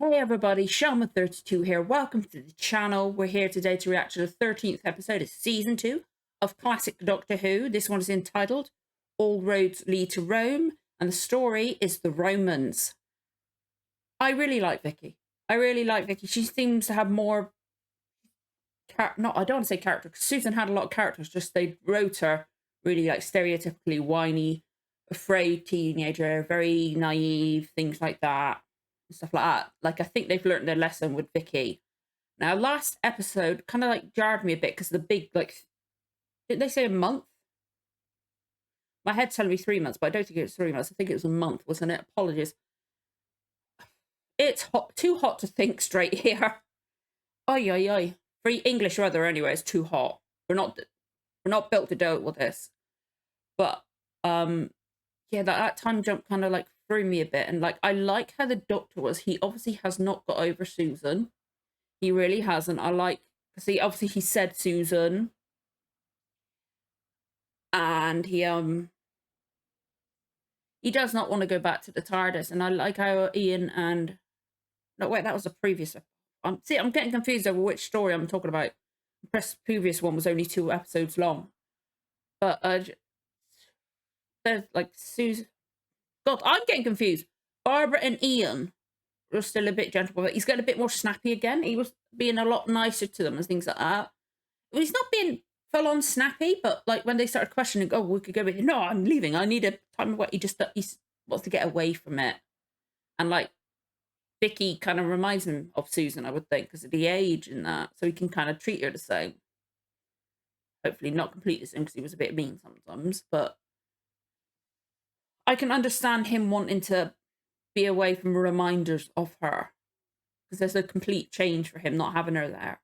Hey everybody, Shalma32 here. Welcome to the channel. We're here today to react to the 13th episode of Season 2 of classic Doctor Who. This one is entitled All Roads Lead to Rome, and the story is The Romans. I really like Vicki. She seems to have more... I don't want to say character, because Susan had a lot of characters, just they wrote her really like stereotypically whiny, afraid teenager, very naive, things like that. Stuff like that. Like, I think they've learned their lesson with Vicki. Now, last episode kind of like jarred me a bit because the big, like, didn't they say a month? My head's telling me 3 months, but I don't think it was 3 months. I think it was a month, wasn't it? Apologies. It's hot, too hot to think straight here. Oi, oi, oi. For English weather, anyway, it's too hot. We're not built to deal with this. But yeah, that time jump kind of like threw me a bit, and like I like how the Doctor was. He obviously has not got over Susan. He really hasn't. I like, because he said Susan, and he does not want to go back to the TARDIS. And I like how Ian and no wait, that was the previous. I'm getting confused over which story I'm talking about. The previous one was only 2 episodes long, but there's like Susan. God, I'm getting confused. Barbara and Ian were still a bit gentle, but he's getting a bit more snappy again. He was being a lot nicer to them and things like that. He's not being full on snappy, but like when they started questioning, oh, we could go with, no, I'm leaving. I need a time away. He wants to get away from it. And like Vicki kind of reminds him of Susan, I would think, because of the age and that. So he can kind of treat her the same. Hopefully not completely the same, because he was a bit mean sometimes, but I can understand him wanting to be away from reminders of her, because there's a complete change for him not having her there.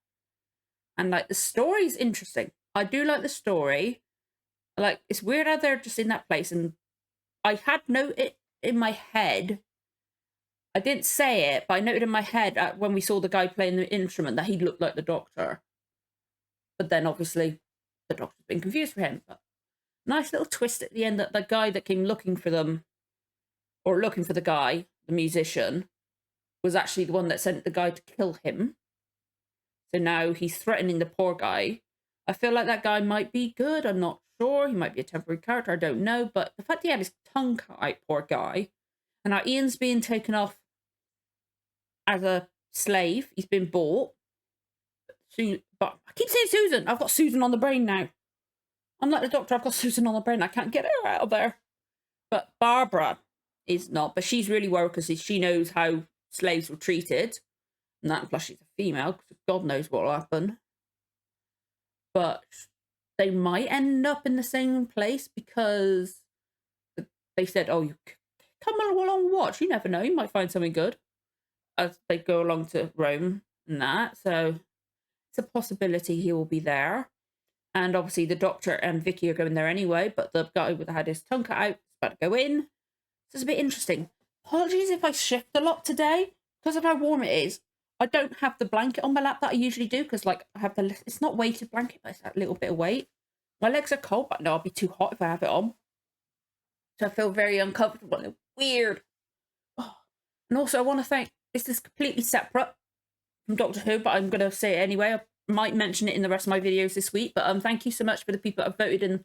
And like the story's interesting. I do like the story. Like, it's weird how they're just in that place, and I had noted in my head, I didn't say it, but I noted in my head when we saw the guy playing the instrument that he looked like the Doctor. But then obviously the Doctor's been confused for him. But nice little twist at the end that the guy that came looking for them, or looking for the guy, the musician, was actually the one that sent the guy to kill him. So now he's threatening the poor guy. I feel like that guy might be good. I'm not sure. He might be a temporary character. I don't know. But the fact he had his tongue cut out, poor guy. And now Ian's being taken off as a slave. He's been bought. But I keep saying Susan. I've got Susan on the brain now. I'm like the Doctor. I've got Susan on the brain. I can't get her out of there. But Barbara is not. But she's really worried because she knows how slaves were treated. And that, plus she's a female, because God knows what will happen. But they might end up in the same place, because they said, oh, you come along and watch. You never know. You might find something good as they go along to Rome and that. So it's a possibility he will be there. And obviously the Doctor and Vicki are going there anyway, but the guy that had his tongue cut out is about to go in. So it's a bit interesting. Apologies if I shift a lot today, because of how warm it is. I don't have the blanket on my lap that I usually do, because like I have it's not weighted blanket, but it's that little bit of weight. My legs are cold, but no, I'll be too hot if I have it on. So I feel very uncomfortable and weird. Oh. And also I want to thank, this is completely separate from Doctor Who, but I'm going to say it anyway. I might mention it in the rest of my videos this week, but thank you so much for the people that have voted in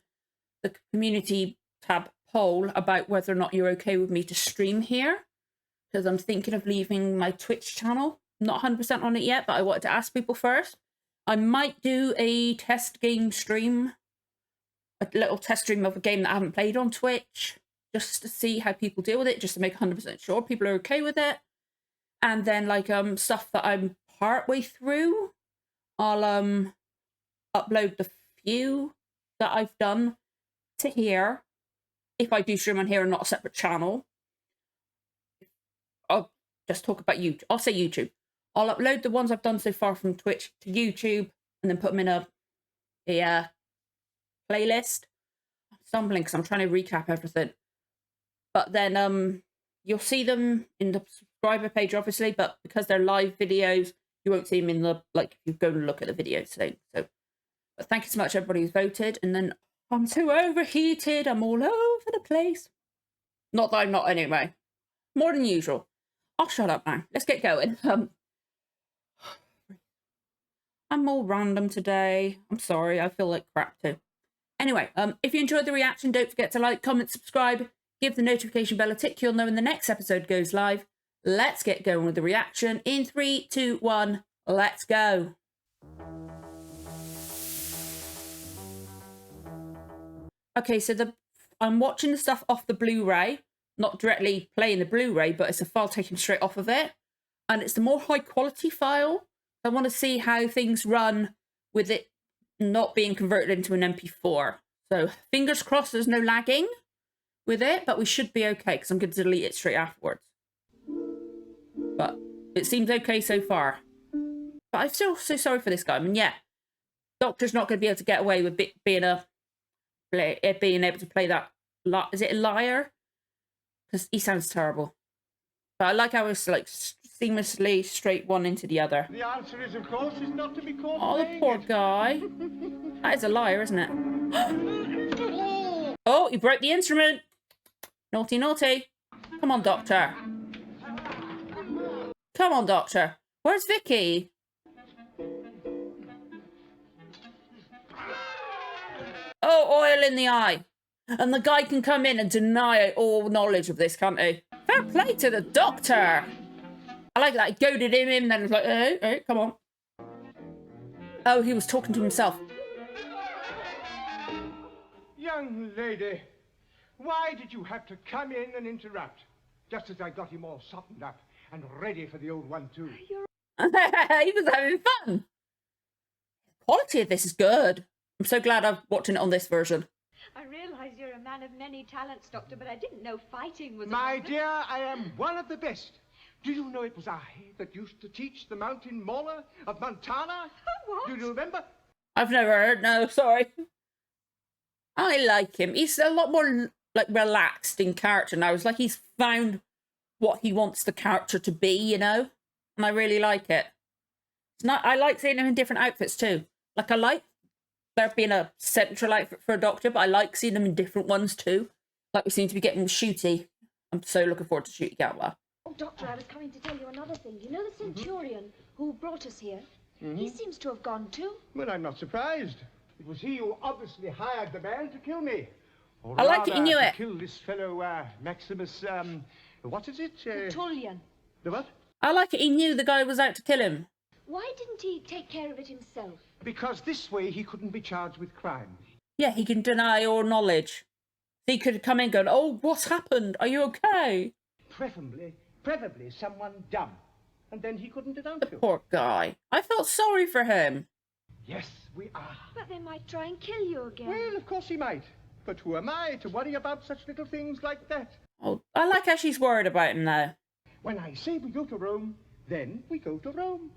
the community tab poll about whether or not you're okay with me to stream here, because I'm thinking of leaving my Twitch channel. Not 100% on it yet, but I wanted to ask people first. I might do a test game stream, a little test stream of a game that I haven't played on Twitch, just to see how people deal with it, just to make 100% sure people are okay with it. And then like stuff that I'm partway through, I'll upload the few that I've done to here, if I do stream on here and not a separate channel. I'll just talk about YouTube. I'll say YouTube. I'll upload the ones I've done so far from Twitch to YouTube, and then put them in a playlist. I'm stumbling because I'm trying to recap everything. But then you'll see them in the subscriber page, obviously, but because they're live videos, you won't see them in the, like, if you go and look at the video today. So, but thank you so much, everybody who's voted. And then I'm too overheated. I'm all over the place. Not that I'm not anyway. More than usual. I'll shut up now. Let's get going. I'm all random today. I'm sorry. I feel like crap too. Anyway, if you enjoyed the reaction, don't forget to like, comment, subscribe, give the notification bell a tick. You'll know when the next episode goes live. Let's get going with the reaction. In 3, 2, 1, let's go. Okay, so I'm watching the stuff off the Blu-ray, not directly playing the Blu-ray, but it's a file taken straight off of it. And it's the more high quality file. I want to see how things run with it not being converted into an MP4. So fingers crossed there's no lagging with it, but we should be okay because I'm going to delete it straight afterwards. But it seems okay so far. But I'm still so sorry for this guy. I mean, yeah, Doctor's not going to be able to get away with being able to play that. Is it a liar? Because he sounds terrible. But I like how it's like seamlessly straight one into the other. The answer is, of course, is not to be caught. Oh, the poor guy. That is a liar, isn't it? Oh, he broke the instrument. Naughty, naughty. Come on, Doctor. Come on, Doctor. Where's Vicki? Oh, oil in the eye. And the guy can come in and deny all knowledge of this, can't he? Fair play to the Doctor. I like that. He goaded him in, then was like, hey, come on. Oh, he was talking to himself. Young lady, why did you have to come in and interrupt? Just as I got him all softened up and ready for the old one, too. He was having fun. The quality of this is good. I'm so glad I'm watching it on this version. I realise you're a man of many talents, Doctor, but I didn't know fighting was My among them. dear, I am one of the best. Do you know it was I that used to teach the mountain mauler of Montana? What? Do you remember? I've never heard, no, sorry. I like him. He's a lot more like relaxed in character now. It's like he's found what he wants the character to be, you know? And I really like it. It's not. I like seeing him in different outfits too. Like I like there being a central outfit for a Doctor, but I like seeing them in different ones too. Like we seem to be getting Shooty. I'm so looking forward to Shooty Gatwa. Oh, Doctor, I was coming to tell you another thing. You know the Centurion who brought us here? He seems to have gone too. Well, I'm not surprised. It was he who obviously hired the man to kill me. Or I like it, you knew rather, it. to kill this fellow, Maximus, what is it? Pettulian. The what? I like it. He knew the guy was out to kill him. Why didn't he take care of it himself? Because this way he couldn't be charged with crime. Yeah, he can deny all knowledge. He could come in going, oh, what's happened? Are you okay? Preferably someone dumb. And then he couldn't denounce The you. poor guy. I felt sorry for him. Yes, we are. But they might try and kill you again. Well, of course he might. But who am I to worry about such little things like that? Oh, I like how she's worried about him now. When I say we go to Rome, then we go to Rome.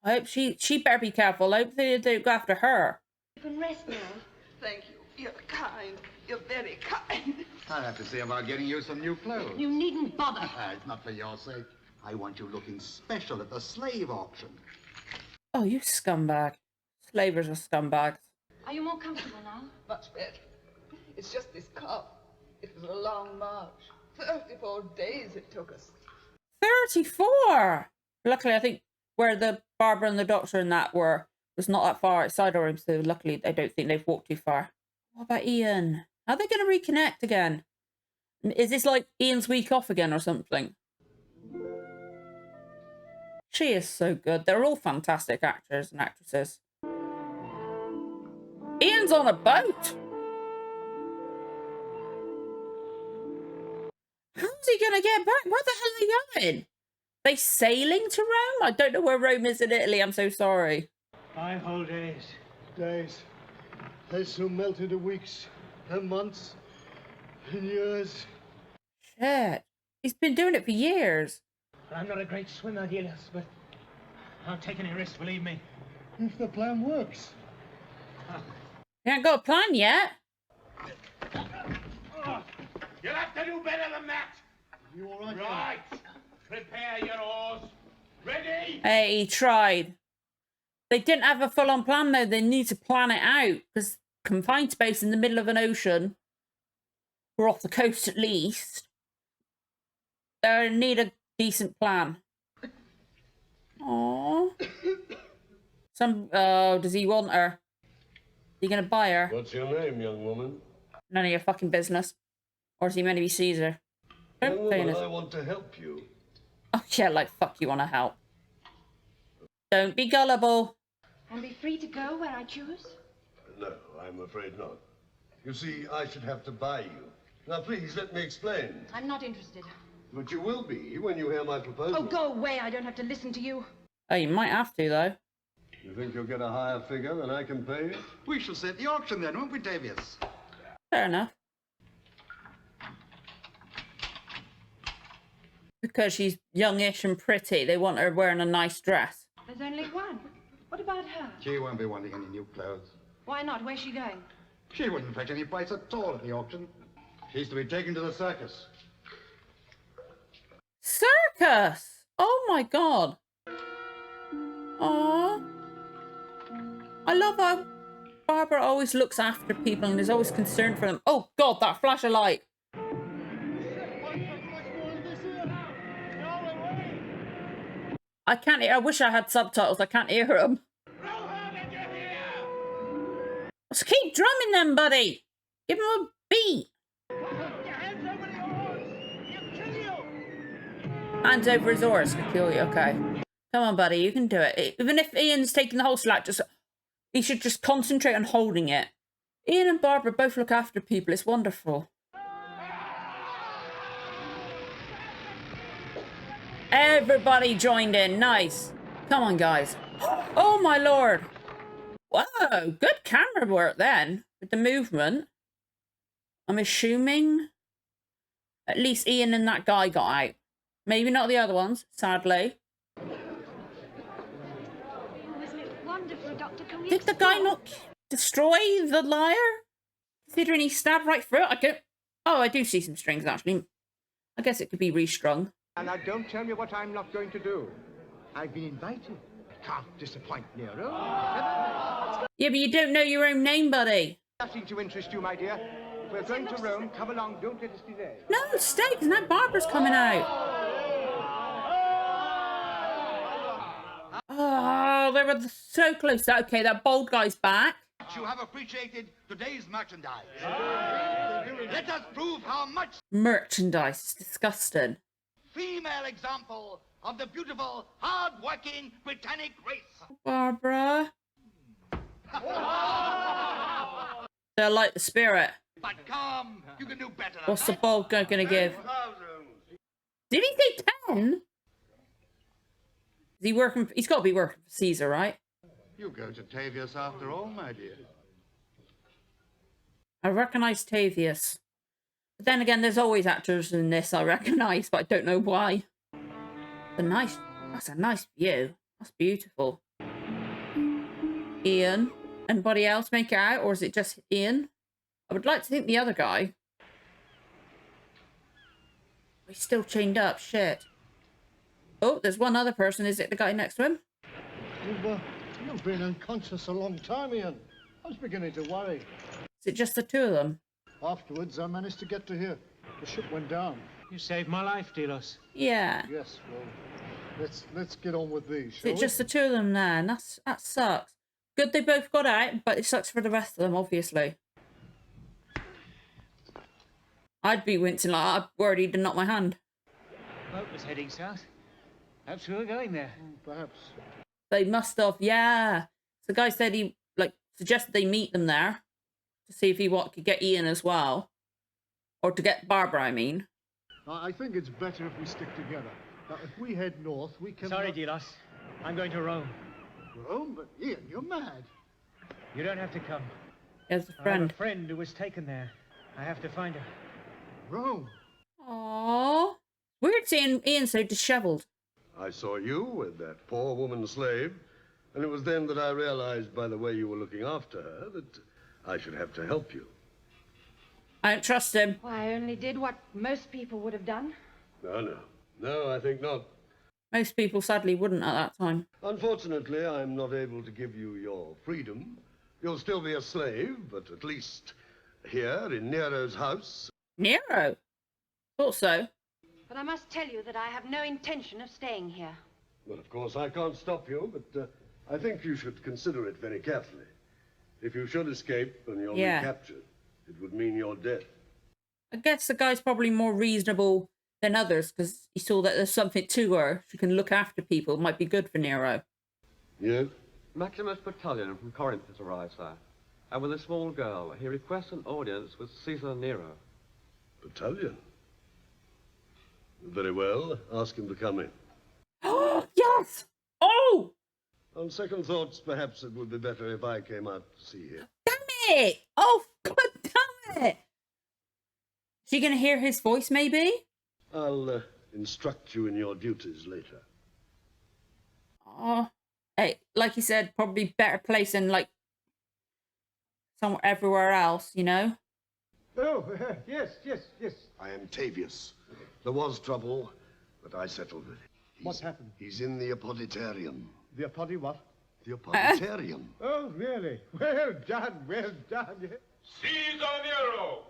I hope she better be careful. I hope they don't go after her. You can rest now. Thank you. You're kind. You're very kind. I'll have to see about getting you some new clothes. You needn't bother. It's not for your sake. I want you looking special at the slave auction. Oh, you scumbag. Slavers are scumbags. Are you more comfortable now? Much better. It's just this cough. It was a long march. 34 days it took us. 34! Luckily, I think where the barber and the Doctor and that were was not that far outside our room, so luckily I don't think they've walked too far. What about Ian? How are they going to reconnect again? Is this like Ian's week off again or something? She is so good. They're all fantastic actors and actresses. Ian's on a boat! How's he going to get back? Where the hell are they going? They sailing to Rome? I don't know where Rome is in Italy. I'm so sorry. 5 whole days. Days. They soon melt into weeks, and months, and years. Shit. He's been doing it for years. I'm not a great swimmer, Gillis, but I'll take any risk, believe me. If the plan works. You ain't got a plan yet. You'll have to do better than that. You all right? Right. Prepare your oars. Ready? Hey, he tried. They didn't have a full-on plan, though. They need to plan it out, because confined space in the middle of an ocean, or off the coast at least, they need a decent plan. Aww. Oh, does he want her? Are you gonna buy her? What's your name, young woman? None of your fucking business. Or is he meant to be Caesar? Young woman, I want to help you. Oh yeah, like fuck you wanna help. Don't be gullible. And be free to go where I choose? No, I'm afraid not. You see, I should have to buy you. Now, please, let me explain. I'm not interested. But you will be when you hear my proposal. Oh, go away. I don't have to listen to you. Oh, you might have to, though. You think you'll get a higher figure than I can pay you? We shall set the auction then, won't we, Tavius? Fair enough. Because she's youngish and pretty, they want her wearing a nice dress. There's only one. What about her? She won't be wanting any new clothes. Why not? Where's she going? She wouldn't fetch any price at all at the auction. She's to be taken to the circus. Circus! Oh my god. Aww. I love how Barbara always looks after people and is always concerned for them. Oh god, that flash of light. I can't hear. I wish I had subtitles. I can't hear them. Let's keep drumming them, buddy. Give them a beat. Hands over his horse to kill you. Okay. Come on, buddy. You can do it. Even if Ian's taking the whole slack, he should just concentrate on holding it. Ian and Barbara both look after people. It's wonderful. Everybody joined in. Nice. Come on, guys. Oh, my lord. Whoa. Good camera work then. With the movement. I'm assuming at least Ian and that guy got out. Maybe not the other ones, sadly. Oh, isn't it wonderful, Doctor? Can we Did the guy not destroy the lyre? Considering he stabbed right through it, Oh, I do see some strings, actually. I guess it could be restrung. And now don't tell me what I'm not going to do. I've been invited. I can't disappoint Nero. Yeah, but you don't know your own name, buddy. Nothing to interest you, my dear. If we're going to Rome, come along, don't let us delay. No, stay, because now Barbara's coming out. Oh, they were so close. Okay, that bold guy's back. You have appreciated today's merchandise. Let us prove how much Merchandise. It's disgusting. female example of the beautiful, hard-working Britannic race. Barbara. They're like the spirit. But come, you can do better than What's the that. bold guy going to give? Did he say 10? Is he working? He's got to be working for Caesar, right? You go to Tavius after all, my dear. I recognise Tavius. But then again, there's always actors in this I recognise, but I don't know why. That's a nice view. That's beautiful. Ian. Anybody else make it out, or is it just Ian? I would like to think the other guy. He's still chained up. Shit. Oh, there's one other person. Is it the guy next to him? You've been unconscious a long time, Ian. I was beginning to worry. Is it just the two of them? Afterwards, I managed to get to here. The ship went down. You saved my life, Delos. Yeah. Yes, well, let's get on with these, Is shall it we? just the two of them there? And that sucks. Good they both got out, but it sucks for the rest of them, obviously. I'd be wincing like I'm worried he'd knock my hand. Boat was heading south. Perhaps we were going there. Perhaps. They must have, yeah. So the guy said he suggested they meet them there to see if he could get Ian as well, or to get Barbara. I mean, I think it's better if we stick together. Now, if we head north, we can... Sorry, Delos. I'm going to Rome. Rome? But Ian, you're mad. You don't have to come. as a I have friend. a friend who was taken there. I have to find her. Rome. Aww. Weird seeing Ian so dishevelled. I saw you with that poor woman slave, and it was then that I realized by the way you were looking after her that I should have to help you. I don't trust him. Well, I only did what most people would have done. No, I think not. Most people sadly wouldn't at that time. Unfortunately, I'm not able to give you your freedom. You'll still be a slave, but at least here in Nero's house. Nero? Thought so. But I must tell you that I have no intention of staying here. Well, of course, I can't stop you, but I think you should consider it very carefully. If you should escape and you're recaptured, it would mean your death. I guess the guy's probably more reasonable than others because he saw that there's something to her. She can look after people. It might be good for Nero. Yes? Maximus Pettulian from Corinth has arrived, sir. And with a small girl, he requests an audience with Caesar Nero. Pettulian? Very well. Ask him to come in. Oh, yes! Oh! On second thoughts, perhaps it would be better if I came out to see him. Damn it! Oh, God damn it! Is she going to hear his voice, maybe? I'll instruct you in your duties later. Oh, hey, like you said, probably better place than, like, somewhere everywhere else, you know? Oh, yes. I am Tavius. There was trouble, but I settled it. What's happened? He's in the apoditarium. The apodi what? The apoditarium. Oh, really? Well done. Caesar Nero!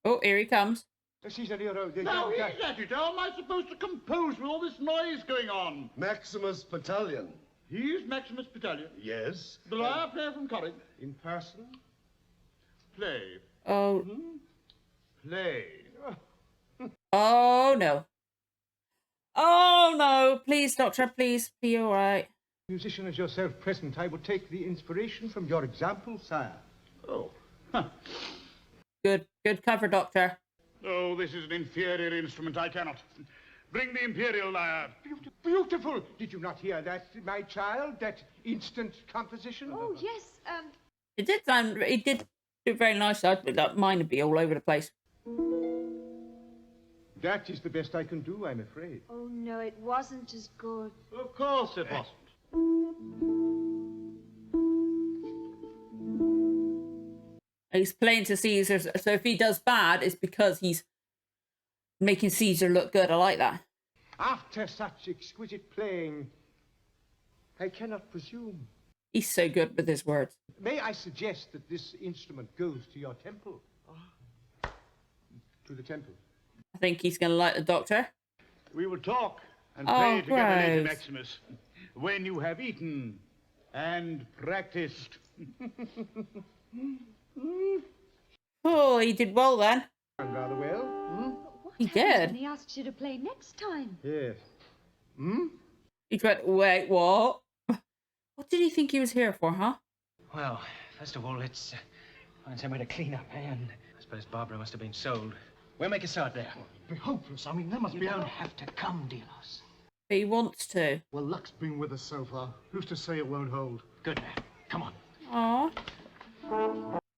Oh, here he comes. Caesar Nero. Now, he's at it. How am I supposed to compose with all this noise going on? Maximus Pettulian. He's Maximus Pettulian. Yes? The lyre player from Corinth. In person? Play. Oh. Play. Oh, no. Oh, no. Please, Doctor, please be all right. Musician as yourself present, I will take the inspiration from your example, sire. Oh. Huh. Good cover, Doctor. Oh, this is an inferior instrument. I cannot. Bring the imperial lyre. Beautiful! Did you not hear that, my child? That instant composition? Oh, yes, It did do very nice. Mine would be all over the place. That is the best I can do, I'm afraid. Oh, no, it wasn't as good. Of course it wasn't. He's playing to Caesar, so if he does bad, it's because he's making Caesar look good. I like that. After such exquisite playing, I cannot presume. He's so good with his words. May I suggest that this instrument goes to your temple? To the temple. I think he's going to like the Doctor. We will talk and play together later, gross. Maximus. When you have eaten and practiced. Oh, he did well then. And rather well. what He happens did. when he asks you to play next time? Yes. He went, wait, what? What did he think he was here for, huh? Well, first of all, let's find somewhere to clean up, eh? And I suppose Barbara must have been sold. We'll make a start there. Be hopeless. I mean, there must You be don't only... have to come, Delos. He wants to. Well, luck's been with us so far. Who's to say it won't hold? Good man. Come on. Aw.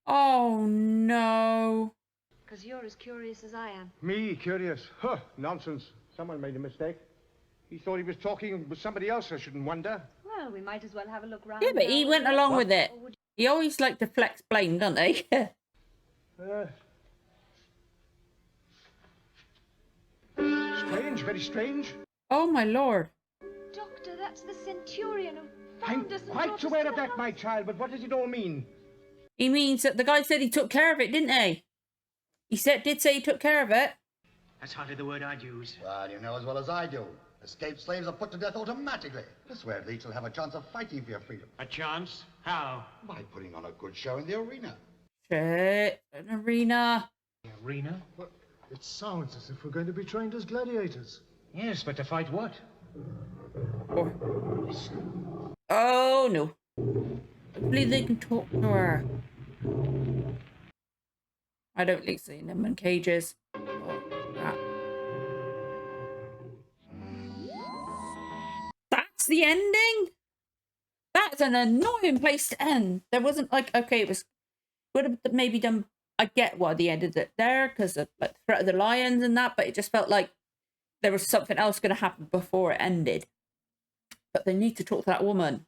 Oh, no. Because you're as curious as I am. Me, curious? Huh, nonsense. Someone made a mistake. He thought he was talking with somebody else, I shouldn't wonder. Well, we might as well have a look round. Yeah, but he went along with it. Or would He always like to flex blame, doesn't he? Strange, very strange. Oh, my lord. Doctor, that's the centurion who I'm found us and quite brought us aware to of the that, house. my child, but what does it all mean? He means that the guy said he took care of it, didn't he? He did say he took care of it. That's hardly the word I'd use. Well, you know as well as I do. Escaped slaves are put to death automatically. This way at least you'll have a chance of fighting for your freedom. A chance? How? By putting on a good show in the arena. Shit. An arena. The arena? Well, it sounds as if we're going to be trained as gladiators. Yes, but to fight what? Oh, no. Hopefully they can talk to her. I don't like seeing them in cages. Oh, crap. That's the ending? That's an annoying place to end. There wasn't like, okay, it was, would have maybe done, I get why they ended it there, because of like Threat of the Lions and that, but it just felt like there was something else going to happen before it ended. But they need to talk to that woman.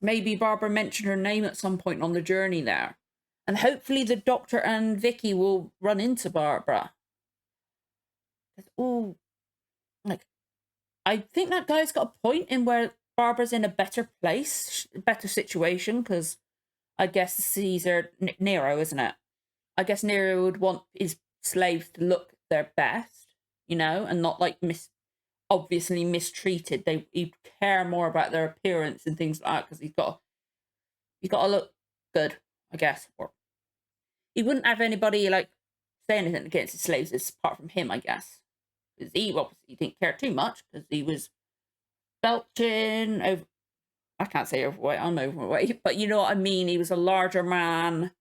Maybe Barbara mentioned her name at some point on the journey there. And hopefully the Doctor and Vicki will run into Barbara. Oh, like, I think that guy's got a point in where Barbara's in a better place, better situation, because I guess Caesar, Nero, isn't it? I guess Nero would want his slaves to look their best, you know, and not like obviously mistreated. He'd care more about their appearance and things like that because he's got to look good, I guess. Or he wouldn't have anybody like say anything against his slaves apart from him, I guess. Because he obviously didn't care too much because he was belching over. I can't say overweight. I'm overweight, but you know what I mean. He was a larger man,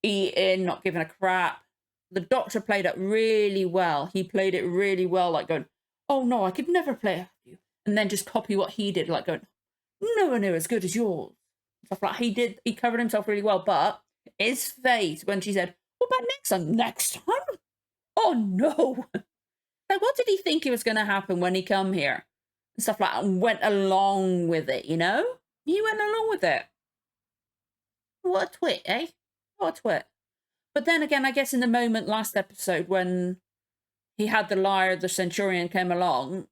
eating, not giving a crap. The Doctor played it really well. He played it really well, like going, "Oh no, I could never play after you," and then just copy what he did, like going, "Nowhere near as good as yours." Stuff like he did. He covered himself really well, but his face when she said, "What about next time?" Next time? Oh no! Like, what did he think it was going to happen when he come here? And stuff like that, and went along with it, you know? He went along with it. What a twit, eh? What a twit. But then again, I guess in the moment last episode when he had the liar, the Centurion came along,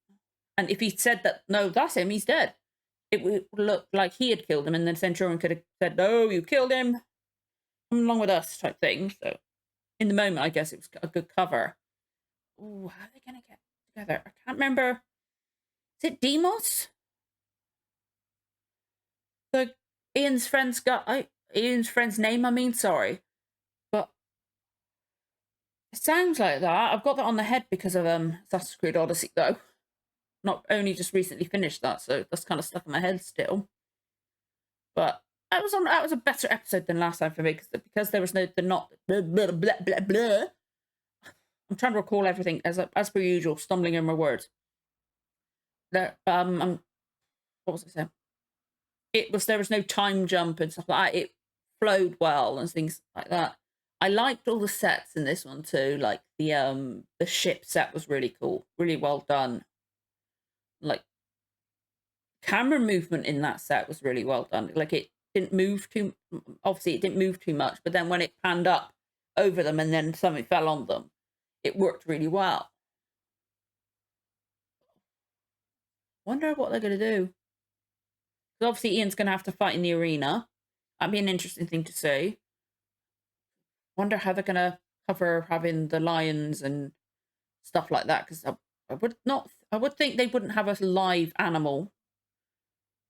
and if he said that, no, that's him, he's dead, it would look like he had killed him, and then Centurion could have said, "No, you killed him. Come along with us," type thing. So in the moment, I guess it was a good cover. Oh, how are they going to get together? I can't remember. Is it Demos? Ian's friend's name, I mean, sorry. But it sounds like that. I've got that on the head because of Assassin's Creed Odyssey, though. Not only just recently finished that, so that's kind of stuck in my head still. But that was a better episode than last time for me because there was no blah blah blah blah blah. I'm trying to recall everything as per usual, stumbling in my words. What was I saying? There was no time jump and stuff like that. It flowed well and things like that. I liked all the sets in this one too. Like the ship set was really cool, really well done. Like camera movement in that set was really well done. Like it didn't move too. Obviously, it didn't move too much, but then when it panned up over them and then something fell on them, it worked really well. Wonder what they're going to do. Because obviously Ian's going to have to fight in the arena. That'd be an interesting thing to see. Wonder how they're going to cover having the lions and stuff like that. Because I would think they wouldn't have a live animal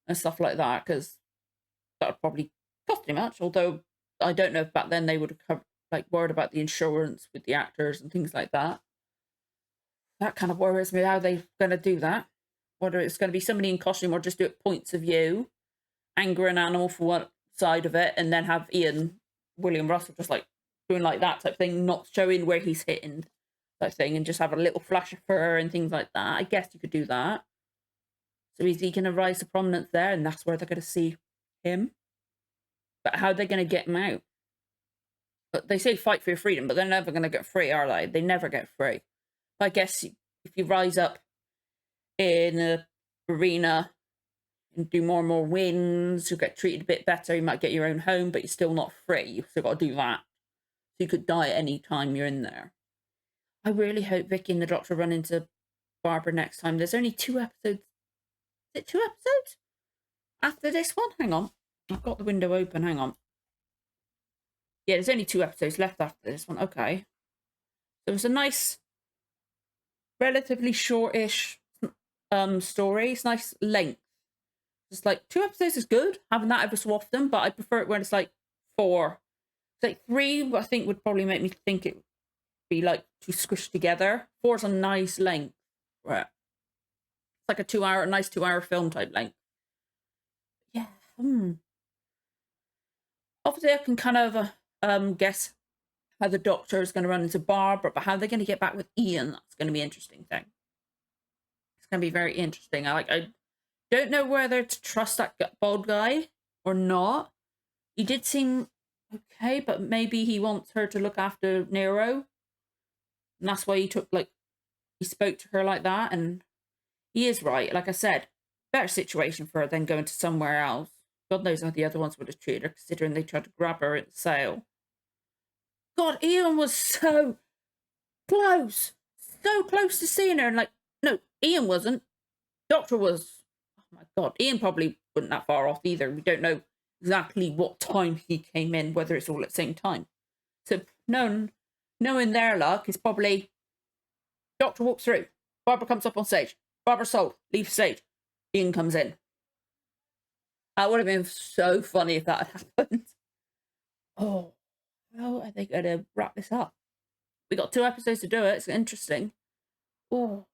and stuff like that. Because that would probably cost too much. Although I don't know if back then they would have worried about the insurance with the actors and things like that. That kind of worries me how they're going to do that. Whether it's going to be somebody in costume or just do it points of view, anger an animal for one side of it, and then have William Russell just doing like that type thing, not showing where he's hitting type thing, and just have a little flash of fur and things like that. I guess you could do that. So is he going to rise to prominence there, and that's where they're going to see him? But how are they going to get him out? But they say fight for your freedom, but they're never going to get free, are they? They never get free. But I guess if you rise up in the arena and do more and more wins, you'll get treated a bit better. You might get your own home, but you're still not free. You've still got to do that. So you could die at any time you're in there. I really hope Vicky and the Doctor run into Barbara next time. There's only 2 episodes. Is it 2 episodes? After this one? Hang on. I've got the window open. Hang on. Yeah, there's only 2 episodes left after this one. Okay. So it was a nice, relatively shortish story. It's nice length. It's 2 episodes is good. Having that every so often, but I prefer it when it's 4. It's 3, I think, would probably make me think it would be too squished together. 4's a nice length. Right. It's a nice 2-hour film type length. Yeah. Obviously, I can kind of guess how the Doctor is going to run into Barbara, but how they're going to get back with Ian, that's going to be an interesting thing. It's going to be very interesting. I don't know whether to trust that bald guy or not. He did seem okay, but maybe he wants her to look after Nero. And that's why he he spoke to her like that. And he is right. Like I said, better situation for her than going to somewhere else. God knows how the other ones would have treated her, considering they tried to grab her at the sale. God, Ian was so close to seeing her. And no, Ian wasn't. Doctor was. Oh my God, Ian probably wasn't that far off either. We don't know exactly what time he came in, whether it's all at the same time. So knowing their luck is probably Doctor walks through. Barbara comes up on stage. Barbara sold. Leaves stage. Ian comes in. That would have been so funny if that had happened. Oh, how are they going to wrap this up? We got 2 episodes to do it. It's interesting. Oh.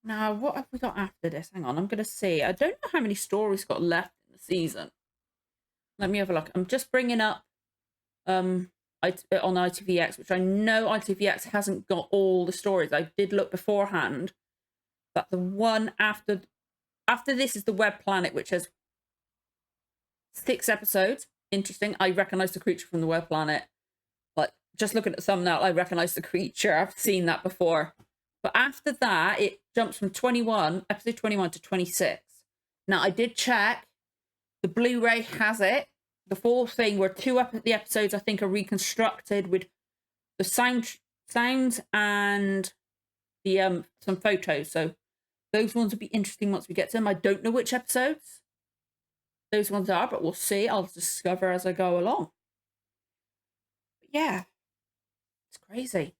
Now, what have we got after this? Hang on, I'm going to see. I don't know how many stories got left in the season. Let me have a look. I'm just bringing up on ITVX, which I know ITVX hasn't got all the stories. I did look beforehand. But the one after this is the Web Planet, which has 6 episodes. Interesting. I recognise the creature from the Web Planet. Like, just looking at the thumbnail, I recognise the creature. I've seen that before. But after that, it jumps from episode 21 to 26. Now, I did check. The Blu-ray has it. The full thing where 2 of the episodes, I think, are reconstructed with the sounds and the some photos. So those ones will be interesting once we get to them. I don't know which episodes those ones are, but we'll see. I'll discover as I go along. But yeah, it's crazy.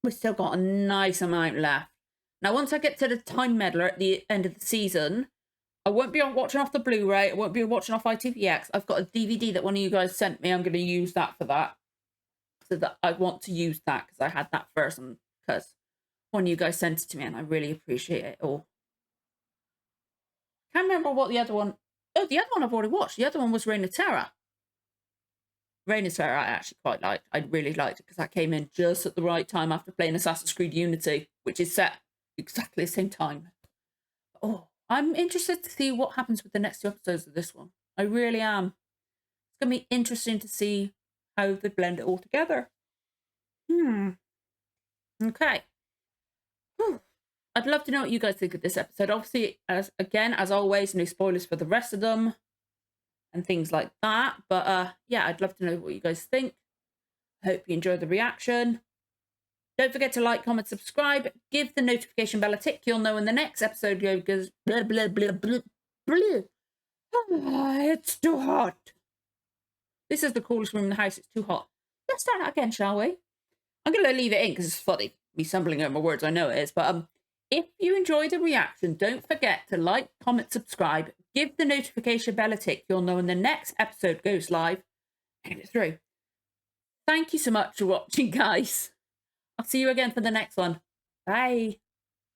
We've still got a nice amount left. Now, once I get to the time meddler at the end of the season, I won't be watching off the Blu-ray. I won't be watching off ITVX. I've got a DVD that one of you guys sent me. I'm going to use that for that. So that I want to use that because I had that first and because one of you guys sent it to me and I really appreciate it all. Can't remember what the other one... Oh, the other one I've already watched. The other one was Reign of Terror. Reign of Terror I actually quite liked. I really liked it because that came in just at the right time after playing Assassin's Creed Unity, which is set exactly the same time. Oh, I'm interested to see what happens with the next 2 episodes of this one. I really am. It's going to be interesting to see how they blend it all together. Okay. Whew. I'd love to know what you guys think of this episode. Obviously, as always, no spoilers for the rest of them and things like that. But yeah, I'd love to know what you guys think. I hope you enjoyed the reaction. Don't forget to like, comment, subscribe. Give the notification bell a tick. You'll know when the next episode goes. Blah, blah, blah, blah, blah. It's too hot. This is the coolest room in the house. It's too hot. Let's start that again, shall we? I'm going to leave it in because it's funny. Me stumbling over my words, I know it is. But if you enjoyed the reaction, don't forget to like, comment, subscribe. Give the notification bell a tick. You'll know when the next episode goes live. Get it through. Thank you so much for watching, guys. I'll see you again for the next one. Bye.